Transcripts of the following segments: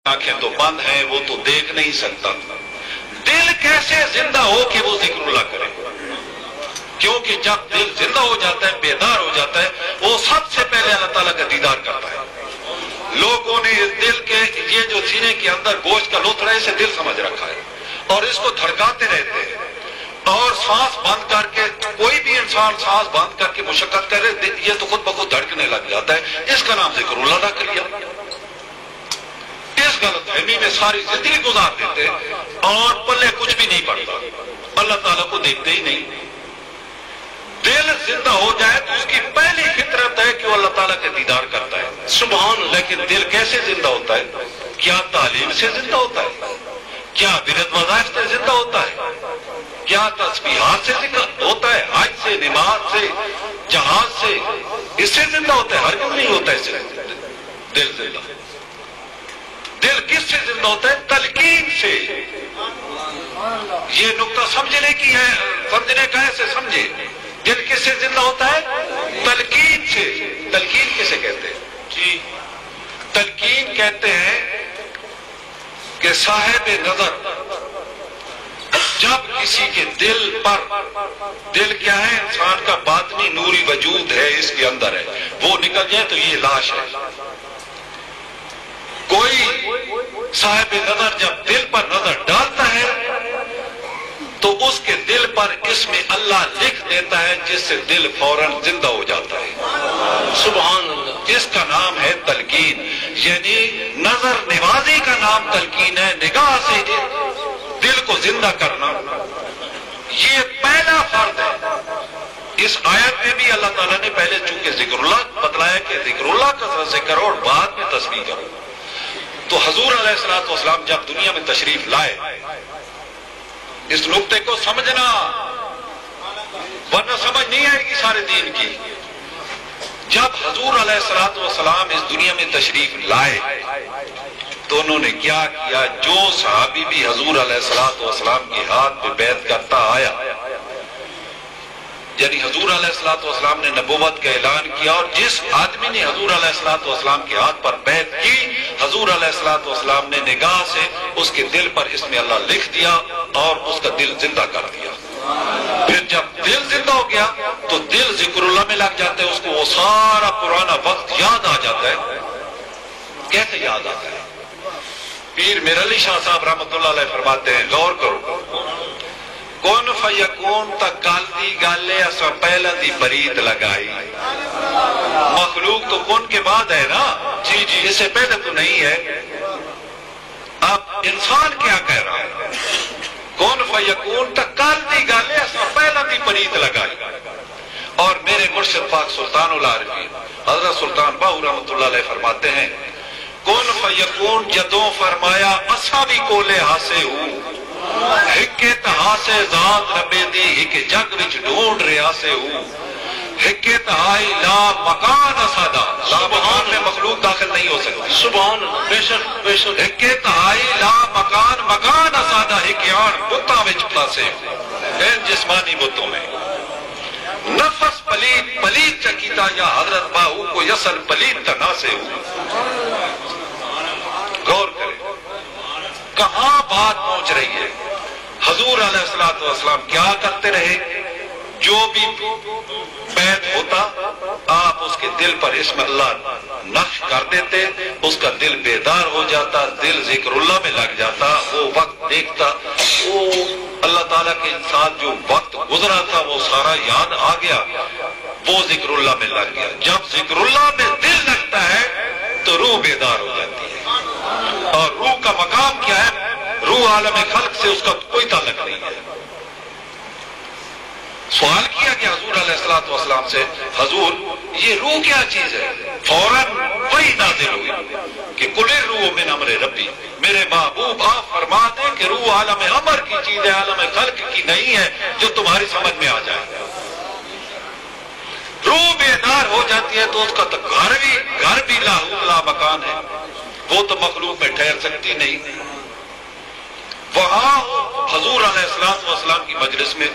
آنکھیں تو بند ہیں، وہ تو دیکھ نہیں سکتا. دل کیسے زندہ ہو کہ وہ ذکر اللہ کرے؟ کیونکہ جب دل زندہ ہو جاتا ہے، بیدار ہو جاتا ہے، وہ سب سے پہلے اللہ تعالیٰ کا دیدار کرتا ہے. لوگوں نے اس دل کے یہ جو سینے کے اندر گوشت کا لوتھڑا ہے، اسے دل سمجھ رکھا ہے اور اس کو دھڑکاتے رہتے ہیں. اور سانس بند کر کے کوئی بھی انسان سانس بند کر کے مشقت کرے، یہ تو خود بخود دھڑکنے لگ جاتا ہے. اس کا نام ذکر اللہ نہ کر لیا. اس غلط فہمی میں ساری زندگی گزار دیتے اور پلے کچھ بھی نہیں پڑتا، اللہ تعالیٰ کو دیکھتے ہی نہیں. دل زندہ ہو جائے تو اس کی پہلی فطرت ہے کہ وہ اللہ تعالیٰ کے دیدار کرتا ہے. سبحان. لیکن دل کیسے زندہ ہوتا ہے؟ کیا تعلیم سے زندہ ہوتا ہے؟ کیا ورد وظائف سے زندہ ہوتا ہے؟ کیا تسبیحات سے زندہ ہوتا ہے؟ حج سے، نماز سے، جہاد سے، اس سے زندہ ہوتا ہے؟ ہرگز نہیں ہوتا اس سے دل زندہ. دل کس سے زندہ ہوتا ہے؟ تلقین سے. یہ نقطہ سمجھنے کی ہے، سمجھنے کا ایسے سمجھے. دل کس سے زندہ ہوتا ہے؟ تلقین سے. تلقین کسے کہتے ہیں؟ جی تلقین کہتے ہیں کہ صاحب نظر جب کسی کے دل پر، دل کیا ہے؟ انسان کا باطنی نوری وجود ہے، اس کے اندر ہے، وہ نکل جائے تو یہ لاش ہے. کوئی صاحب نظر جب دل پر نظر ڈالتا ہے تو اس کے دل پر اس میں اللہ لکھ دیتا ہے، جس سے دل فوراً زندہ ہو جاتا ہے. سبحان اللہ. اس کا نام ہے تلقین. یعنی نظر نوازی کا نام تلقین ہے، نگاہ سے دل کو زندہ کرنا. یہ پہلا فرض ہے. اس آیت میں بھی اللہ تعالیٰ نے پہلے چونکہ ذکر اللہ بتلایا کہ ذکر اللہ کا ذکر اور بعد میں تسبیح کرو. تو حضور علیہ السلام جب دنیا میں تشریف لائے، اس نقطے کو سمجھنا، ورنہ سمجھ نہیں آئے گی سارے دین کی. جب حضور علیہ السلام اس دنیا میں تشریف لائے تو انہوں نے کیا کیا؟ جو صحابی بھی حضور علیہ السلام کے ہاتھ پہ بیعت کرتا آیا، یعنی حضور علیہ السلام نے نبوت کا اعلان کیا، اور جس آدمی نے حضور علیہ السلام کے ہاتھ پر بیعت کی، حضور علیہ السلام نے نگاہ سے اس کے دل پر اس میں اللہ لکھ دیا اور اس کا دل زندہ کر دیا. پھر جب دل زندہ ہو گیا تو دل ذکر اللہ میں لگ جاتا ہے، اس کو وہ سارا پرانا وقت یاد آ جاتا ہے. کیسے یاد آتا ہے؟ پیر میر علی شاہ صاحب رحمۃ اللہ علیہ فرماتے ہیں، غور کرو، کون فیکون تک گل دی گالے اسا پہلا دی برید لگائی. مخلوق تو کون کے بعد ہے نا، جی جی اس سے پہلے تو نہیں ہے. اب انسان کیا کہہ رہا ہے؟ کون فیکون تک گل دی گالے اسا پہلا دی برید لگائی. اور میرے مرشد پاک سلطان العارفین حضرت سلطان باہو رحمۃ اللہ علیہ فرماتے ہیں، کون فیکون جدوں فرمایا اسا بھی کولے ہاسے ہوں، ہکے تہاسے ذات ربے دی ہکے جگ وچ ڈھونڈ ریاسے ہوں، ہکے تہائی لا مکان اسادا، لا مکان میں مخلوق داخل نہیں ہو سکتی. سبحان اللہ. بے شک بے شک. ہکے تہائی لا مکان مکان اسادا ہکے آن بتاں وچ پھاسے، غیر جسمانی بتوں میں. نفس پلیت پلیت چکیتا یا حضرت باہو کو یسل پلیت تنا سے ہوں. غور کریں کہاں بات پہنچ رہی ہے. حضور علیہ السلام کیا کرتے رہے؟ جو بھی بیعت ہوتا آپ اس کے دل پر اسم اللہ نقش کر دیتے، اس کا دل بیدار ہو جاتا، دل ذکر اللہ میں لگ جاتا. وہ وقت دیکھتا، وہ اللہ تعالیٰ کے ساتھ جو وقت گزرا تھا وہ سارا یاد آ گیا، وہ ذکر اللہ میں لگ گیا. جب ذکر اللہ میں دل لگتا ہے تو روح بیدار ہو جاتی ہے. اور روح کا مقام کیا ہے؟ روح عالم خلق سے اس کا کوئی تعلق نہیں ہے. سوال کیا گیا حضور علیہ السلام سے، حضور یہ روح کیا چیز ہے؟ فوراً وہی نازل ہوئی کہ قل الروح من امر ربی. میرے محبوب آپ فرما دیں کہ روح عالم امر کی چیز ہے، عالم خلق کی نہیں ہے جو تمہاری سمجھ میں آ جائے. روح بیدار ہو جاتی ہے تو اس کا تو گھر بھی لا مکان ہے، وہ تو مخلوق میں ٹھہر سکتی نہیں. وہاں حضور علیہ السلام کی مجلس میں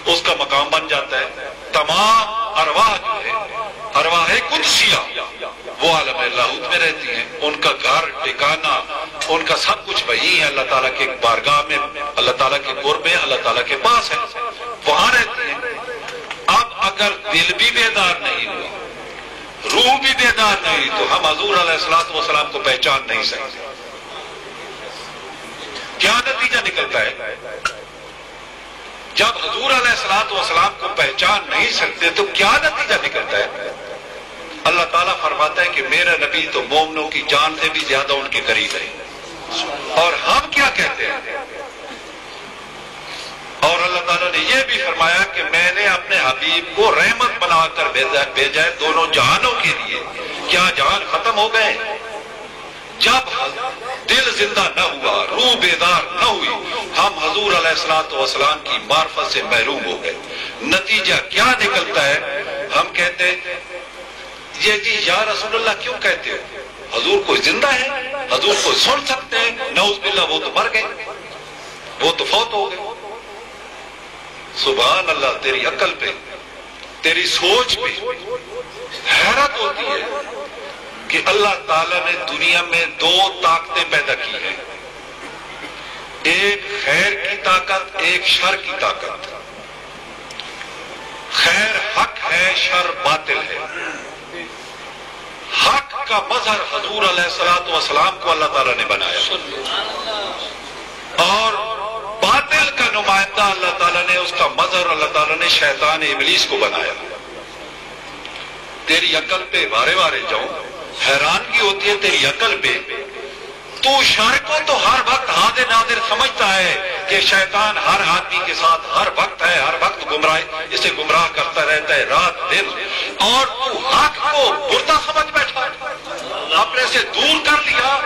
اس کا مقام بن جاتا ہے. تمام ارواح جو ہے، ارواح قدسیہ، وہ عالم لاہوت میں رہتی ہیں. ان کا گھر ٹھکانہ ان کا سب کچھ وہی ہے، اللہ تعالیٰ کے بارگاہ میں، اللہ تعالیٰ کے قرب میں، اللہ تعالیٰ کے پاس ہے، وہاں رہتے ہیں۔ اب اگر دل بھی بیدار نہیں ہوا، روح بھی بیدار نہیں، تو ہم حضور علیہ السلام کو پہچان نہیں سکتے۔ کیا نتیجہ نکلتا ہے؟ جب حضور علیہ السلام کو پہچان نہیں سکتے تو کیا نتیجہ نکلتا ہے؟ اللہ تعالیٰ فرماتا ہے کہ میرا نبی تو مومنوں کی جان سے بھی زیادہ ان کے قریب ہے، اور ہم کیا کہتے ہیں؟ اور اللہ تعالیٰ نے یہ بھی فرمایا کہ میں نے اپنے حبیب کو رحمت بنا کر بھیجا ہے دونوں جہانوں کے لیے۔ کیا جہان ختم ہو گئے؟ جب دل زندہ نہ ہوا، روح بیدار نہ ہوئی، ہم حضور علیہ السلام کی معرفت سے محروم ہو گئے۔ نتیجہ کیا نکلتا ہے؟ ہم کہتے ہیں یہ جی یا رسول اللہ کیوں کہتے ہو؟ حضور کوئی زندہ ہے، حضور کو سن سکتے ہیں؟ نعوذ باللہ، وہ تو مر گئے، وہ تو فوت ہو گئے۔ سبحان اللہ، تیری عقل پہ، تیری سوچ پہ حیرت ہوتی ہے کہ اللہ تعالیٰ نے دنیا میں دو طاقتیں پیدا کی ہیں، ایک خیر کی طاقت، ایک شر کی طاقت۔ خیر حق ہے، شر باطل ہے۔ حق کا مظہر حضور علیہ السلام کو اللہ تعالیٰ نے بنایا، اور باطل کا نمائندہ اللہ تعالیٰ نے، اس کا مظہر اللہ تعالیٰ نے شیطان ابلیس کو بنایا۔ تیری عقل پہ وارے وارے جاؤں، حیرانگی ہوتی ہے تیری عقل پہ۔ تو شر کو تو ہر وقت حاضر ناظر سمجھتا ہے کہ شیطان ہر آدمی کے ساتھ ہر وقت ہے، ہر وقت گمراہ، اسے گمراہ کرتا رہتا ہے رات دن، اور تو حق کو بردا سمجھ بیٹھا، اپنے سے دور کر لیا۔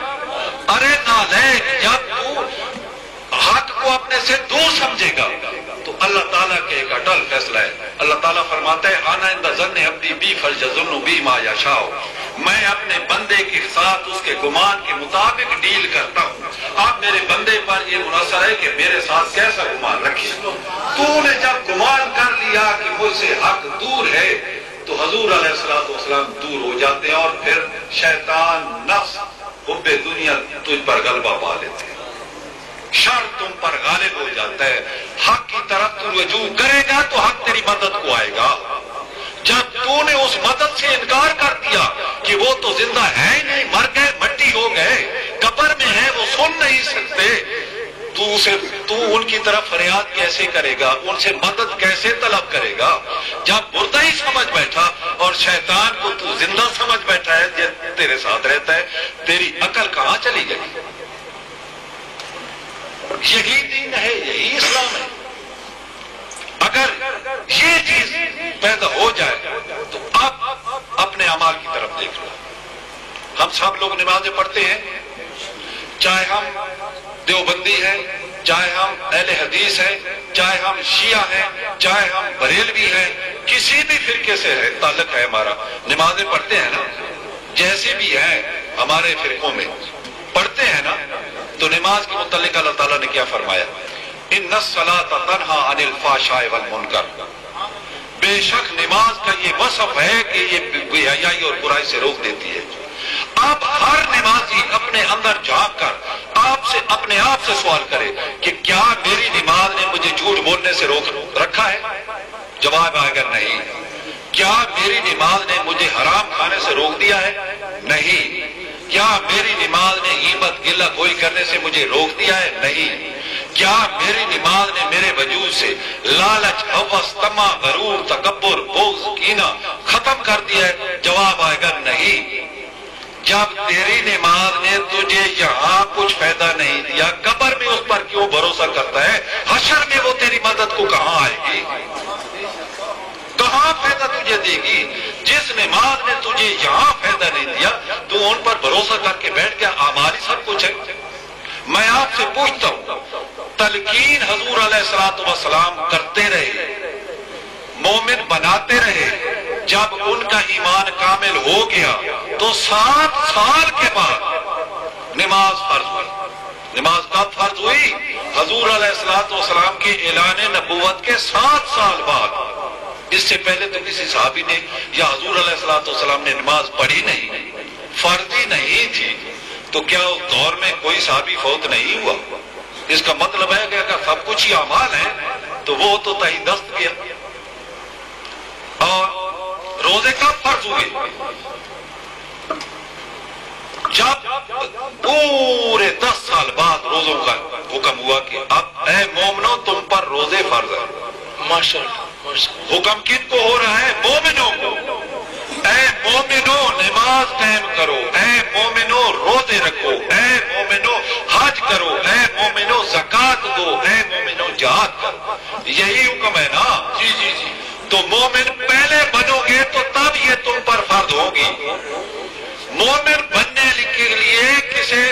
ارے نالائق، جب تو حق کو اپنے سے دور سمجھے گا تو اللہ تعالیٰ کے ایک اٹل فیصلہ ہے۔ اللہ تعالیٰ فرماتا ہے انا عند ظن عبدی بی فلیظن بی ما یشاء، میں اپنے بندے کے ساتھ اس کے گمان کے مطابق ڈیل کرتا ہوں۔ اب میرے بندے پر یہ منحصر ہے کہ میرے ساتھ کیسا گمان رکھے۔ تو نے جب گمان کر لیا کہ مجھ سے حق دور ہے تو حضور علیہ السلام دور ہو جاتے ہیں، اور پھر شیطان نفس حب دنیا تجھ پر غلبہ پا لیتے ہیں، شر تم پر غالب ہو جاتا ہے۔ حق کی طرف تو رجوع کرے گا تو حق تیری مدد کو آئے گا۔ جب تو نے اس مدد سے انکار کر دیا کہ وہ تو زندہ ہے ہی نہیں، مر گئے، مٹی ہو گئے، قبر میں ہے، وہ سن نہیں سکتے، تو ان کی طرف فریاد کیسے کرے گا؟ ان سے مدد کیسے طلب کرے گا؟ جب مردہ ہی سمجھ بیٹھا اور شیطان کو تو زندہ سمجھ بیٹھا ہے، تیرے ساتھ رہتا ہے، تیری عقل کہاں چلی گئی؟ یہی دین ہے، یہی اسلام ہے۔ اگر یہ چیز پیدا ہو جائے تو اب اپنے اعمال کی طرف دیکھ لو۔ ہم سب لوگ نمازیں پڑھتے ہیں، چاہے ہم دیوبندی ہیں، چاہے ہم اہل حدیث ہیں، چاہے ہم شیعہ ہیں، چاہے ہم بریلوی ہیں، کسی بھی فرقے سے ہے تعلق ہے ہمارا، نمازیں پڑھتے ہیں نا، جیسے بھی ہیں ہمارے فرقوں میں پڑھتے ہیں نا۔ تو نماز کے متعلق اللہ تعالیٰ نے کیا فرمایا؟ ان الصلاۃ تنہی عن الفحشاء والمنکر، بے شک نماز کا یہ وصف ہے کہ یہ بے حیائی اور برائی سے روک دیتی ہے۔ اب ہر نمازی اپنے اندر جھانک کر اپنے آپ سے سوال کرے کہ کیا میری نماز نے مجھے جھوٹ بولنے سے روک رکھا ہے؟ جواب آئے گا نہیں۔ کیا میری نماز نے مجھے حرام کھانے سے روک دیا ہے؟ نہیں۔ کیا میری نماز نے غیبت گلہ گوئی کرنے سے مجھے روک دیا ہے؟ نہیں۔ کیا میری نماز نے میرے وجود سے لالچ، ہوس، طمع، غرور، تکبر، بغض، کینہ ختم کر دیا ہے؟ جواب آئے گا نہیں۔ جب تیری نماز نے تجھے یہاں کچھ فائدہ نہیں دیا، قبر میں اس پر کیوں بھروسہ کرتا ہے؟ حشر میں وہ تیری مدد کو کہاں آئے گی؟ کہاں فائدہ تجھے دے گی؟ جس نماز نے تجھے یہاں فائدہ نہیں دیا تو ان پر بھروسہ کر کے بیٹھ گیا، اعمال ہی سب کچھ ہے۔ میں آپ سے پوچھتا ہوں، تلقین حضور علیہ السلام کرتے رہے، مومن بناتے رہے، جب ان کا ایمان کامل ہو گیا تو 7 سال کے بعد نماز فرض ہوئی۔ نماز کب فرض ہوئی؟ حضور علیہ السلام کے اعلان نبوت کے 7 سال بعد۔ اس سے پہلے تو کسی صحابی نے یا حضور علیہ السلام نے نماز پڑھی نہیں، فرض ہی نہیں تھی۔ تو کیا اس دور میں کوئی صحابی فوت نہیں ہوا؟ اس کا مطلب ہے کہ اگر سب کچھ ہی اعمال ہے تو وہ تو تہی دست کیا. اور روزے کب فرض ہوئے؟ جب پورے 10 سال بعد روزوں کا حکم ہوا کہ اب اے مومنو تم پر روزے فرض ہیں. ماشاءاللہ. حکم کن کو ہو رہا ہے؟ مومنوں کو. اے مومنو نماز قائم کرو، اے مومنو روزے رکھو، اے مومنو حج کرو، اے مومنو زکات دو، اے مومنو جہاد کرو. یہی حکم ہے نا؟ جی جی جی. تو مومن پہلے بنو گے تو تب یہ تم پر فرض ہوگی. مومن بننے کے لیے کسی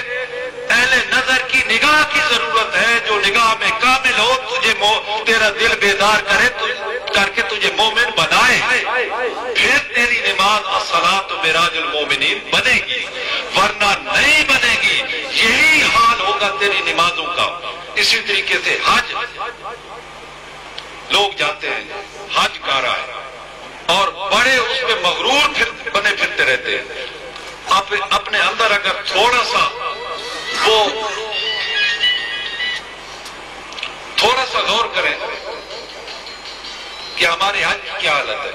اہل نظر کی نگاہ کی ضرورت ہے جو نگاہ میں کامل ہو، تجھے تیرا دل بیدار کرے کر کے تجھے مومن بنائے، پھر تیری نماز الصلاۃ معراج المومنین بنے گی، ورنہ نہیں بنے گی. یہی حال ہوگا تیری نمازوں کا. اسی طریقے سے حج، لوگ جاتے ہیں حج کر رہا ہے اور بڑے اس پہ مغرور بنے پھرتے رہتے ہیں. اپنے اندر اگر تھوڑا سا غور کریں کہ ہمارے حج کی کیا حالت ہے.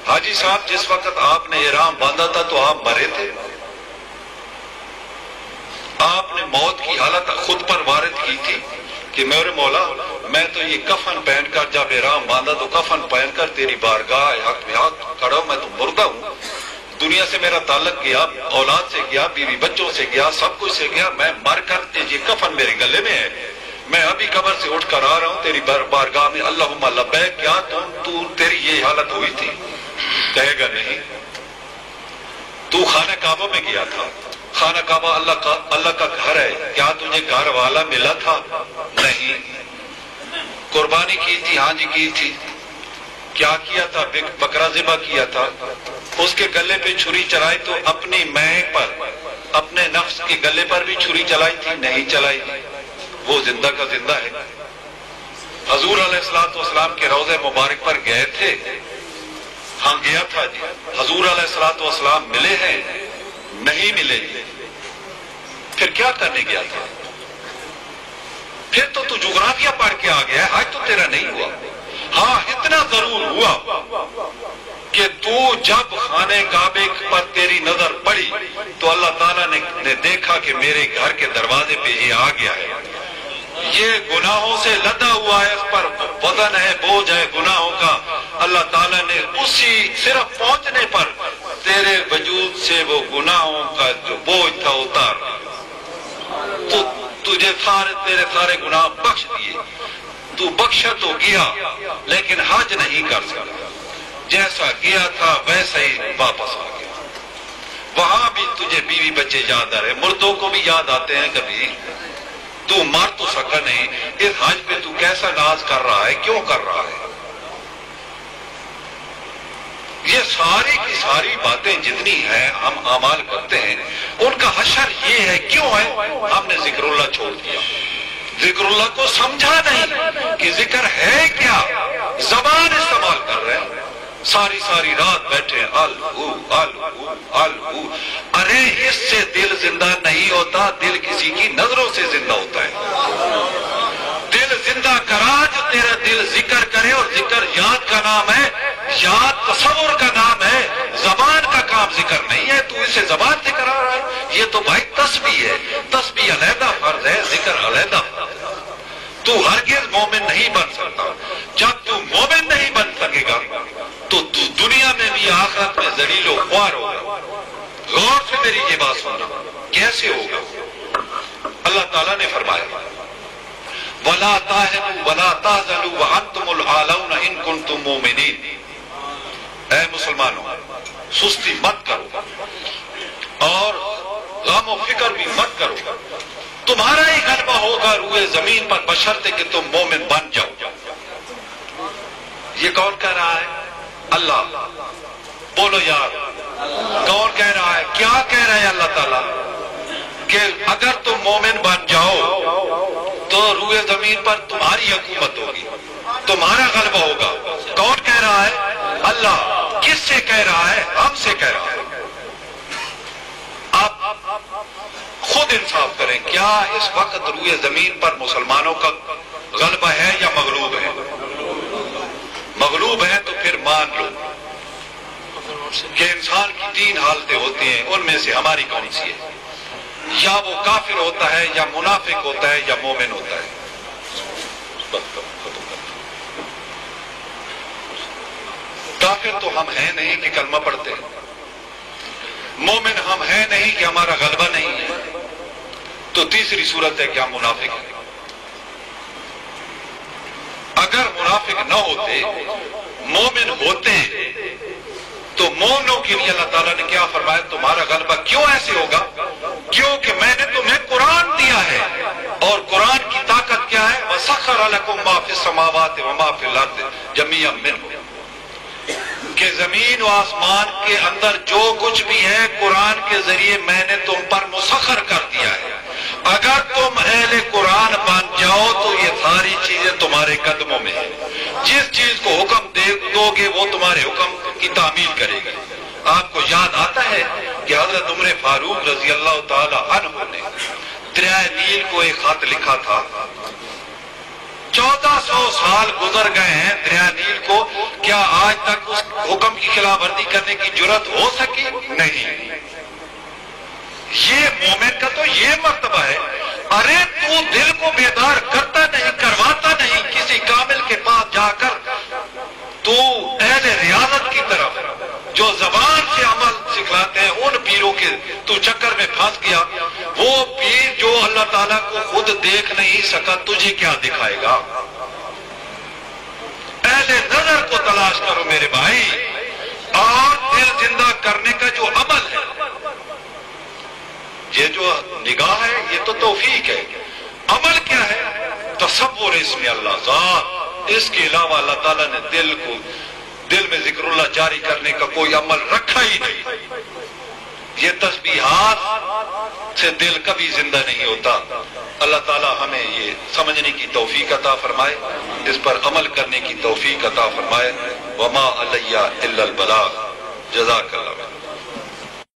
حاجی صاحب جس وقت آپ نے احرام باندھا تھا تو آپ مرے تھے. آپ نے موت کی حالت خود پر وارد کی تھی کہ میرے مولا میں تو یہ کفن پہن کر جب احرام باندھا تو کفن پہن کر تیری بارگاہ حق میں ہاتھ کھڑا ہوں، میں تو مردہ ہوں، دنیا سے میرا تعلق گیا، اولاد سے گیا، بیوی بچوں سے گیا، سب کچھ سے گیا، میں مر کر یہ کفن میرے گلے میں ہے، میں ابھی قبر سے اٹھ کر آ رہا ہوں تیری بارگاہ میں، اللہم لبیک. کیا تیری یہ حالت ہوئی تھی؟ کہے گا نہیں. تو خانہ کعبہ میں گیا تھا، خانہ کعبہ اللہ کا گھر ہے، کیا تجھے گھر والا ملا تھا؟ نہیں. قربانی کی تھی؟ ہاں جی کی تھی. کیا کیا تھا؟ بکرا ذبح کیا تھا. اس کے گلے پہ چھری چلائی تو اپنی میں پر، اپنے نفس کے گلے پر بھی چھری چلائی تھی؟ نہیں چلائی. وہ زندہ کا زندہ ہے. حضور علیہ السلام کے روضہ مبارک پر گئے تھے؟ ہاں گیا تھا جی. حضور علیہ السلام ملے ہیں؟ نہیں ملے. پھر کیا کرنے گیا تھا؟ پھر تو جغرافیہ پڑھ کے آ گیا ہے، حج تو تیرا نہیں ہوا. ہاں اتنا ضرور ہوا کہ تو جب خانہ کعبے پر تیری نظر پڑی تو اللہ تعالیٰ نے دیکھا کہ میرے گھر کے دروازے پہ یہ آ گیا ہے، یہ گناہوں سے لدا ہوا ہے، اس پر وزن ہے، بوجھ ہے گناہوں کا. اللہ تعالیٰ نے اسی صرف پہنچنے پر تیرے وجود سے وہ گناہوں کا جو بوجھ تھا اتار تو تجھے تیرے سارے گناہ بخش دیے. تو بخشا تو گیا لیکن حج نہیں کر سکتا. جیسا گیا تھا ویسا ہی واپس آ گیا. وہاں بھی تجھے بیوی بچے یاد آ رہے، مردوں کو بھی یاد آتے ہیں کبھی. تو مر تو سکا نہیں. اس حج پہ تو کیسا ناز کر رہا ہے، کیوں کر رہا ہے؟ یہ ساری کی ساری باتیں جتنی ہیں ہم اعمال کرتے ہیں ان کا حشر یہ ہے. کیوں ہے؟ ہم نے ذکر اللہ چھوڑ دیا، ذکر اللہ کو سمجھا نہیں کہ ذکر ہے کیا. زبان استعمال کر رہے ہیں، ساری رات بیٹھے الہو الہو الہو. ارے اس سے دل زندہ نہیں ہوتا، دل کسی کی نظروں سے زندہ ہوتا ہے. دل زندہ کرا جو تیرا دل ذکر کرے، اور ذکر یاد کا نام ہے، یاد تصور کا نام ہے، زبان کا کام ذکر نہیں ہے. تو اسے زبان سے کرا رہا ہے، یہ تو بھائی تسبیح ہے. تسبیح علیحدہ فرض ہے، ذکر علیحدہ فرض ہے. تو ہرگز مومن نہیں بن سکتا. جب تو مومن نہیں بن سکے گا تو دنیا میں بھی آخرت میں ذلیل و خوار ہوگا. غور سے میری یہ بات سننا، کیسے ہوگا؟ اللہ تعالیٰ نے فرمایا وَلَا تَهِنُوا وَلَا تَحْزَنُوا وَأَنْتُمُ الْأَعْلَوْنَ إِن كُنتُم مُؤْمِنِينَ. اے مسلمانوں سستی مت کرو اور غم و فکر بھی مت کرو، تمہارا ہی غلبہ ہوگا روئے زمین پر بشرطے کہ تم مومن بن جاؤ. یہ کون کہہ رہا ہے؟ اللہ. بولو یار، کون کہہ رہا ہے؟ کیا کہہ رہا ہے اللہ تعالیٰ؟ کہ اگر تم مومن بن جاؤ تو روئے زمین پر تمہاری حکومت ہوگی، تمہارا غلبہ ہوگا. کون کہہ رہا ہے؟ اللہ. کس سے کہہ رہا ہے؟ ہم سے کہہ رہا ہے. آپ خود خود انصاف کریں، کیا اس وقت روئے زمین پر مسلمانوں کا غلبہ ہے یا مغلوب ہے؟ مغلوب ہے تو پھر مان لو کہ انسان کی تین حالتیں ہوتی ہیں، ان میں سے ہماری کون سی ہے؟ یا وہ کافر ہوتا ہے، یا منافق ہوتا ہے، یا مومن ہوتا ہے۔ کافر تو ہم ہیں نہیں کہ کلمہ پڑھتے ہیں، مومن ہم ہیں نہیں کہ ہمارا غلبہ نہیں ہے، تو تیسری صورت ہے کہ ہم منافق ہیں۔ اگر منافق نہ ہوتے، مومن ہوتے، تو مومنوں کے لیے اللہ تعالیٰ نے کیا فرمایا؟ تمہارا غلبہ کیوں ایسے ہوگا؟ کیونکہ میں نے تمہیں قرآن دیا ہے، اور قرآن کی طاقت کیا ہے؟ وَسَخَّرَ لَكُم مَّا فِي السَّمَاوَاتِ وَمَا فِي الْأَرْضِ جَمِيعًا مِّنْهُ، کہ زمین و آسمان کے اندر جو کچھ بھی ہے قرآن کے ذریعے میں نے تم پر مسخر کر دیا ہے۔ اگر تم اہل قرآن بن جاؤ تو یہ ساری چیزیں تمہارے قدموں میں ہیں، جس چیز کو حکم دو گے وہ تمہارے حکم کی تعمیل کرے گی۔ آپ کو یاد آتا ہے کہ حضرت عمر فاروق رضی اللہ تعالی عنہ نے دریائے نیل کو ایک خط لکھا تھا۔ 1400 سال گزر گئے ہیں دریائے نیل کو، کیا آج تک اس حکم کی خلاف ورزی کرنے کی جرات ہو سکی؟ نہیں۔ یہ مومن کا تو یہ مرتبہ ہے، ارے تو دل کو بیدار کرتا نہیں، کرواتا نہیں، کسی کامل کے پاس جا کر تو اہل ریاضت کی طرف جو زبان سے عمل سکھلاتے ہیں ان پیروں کے تو چکر میں پھنس گیا۔ وہ پیر جو اللہ تعالیٰ کو خود دیکھ نہیں سکا تجھے کیا دکھائے گا؟ اہل نظر کو تلاش کرو میرے بھائی، اور دل زندہ کرنے کا جو عمل ہے، یہ جو نگاہ ہے یہ تو توفیق ہے، عمل کیا ہے؟ تصور اسم اللہ ذات، اس کے علاوہ اللہ تعالیٰ نے دل میں ذکر اللہ جاری کرنے کا کوئی عمل رکھا ہی نہیں۔ یہ تسبیحات سے دل کبھی زندہ نہیں ہوتا۔ اللہ تعالیٰ ہمیں یہ سمجھنے کی توفیق عطا فرمائے، اس پر عمل کرنے کی توفیق عطا فرمائے۔ وما علیہ الا البلاغ۔ جزاک اللہ۔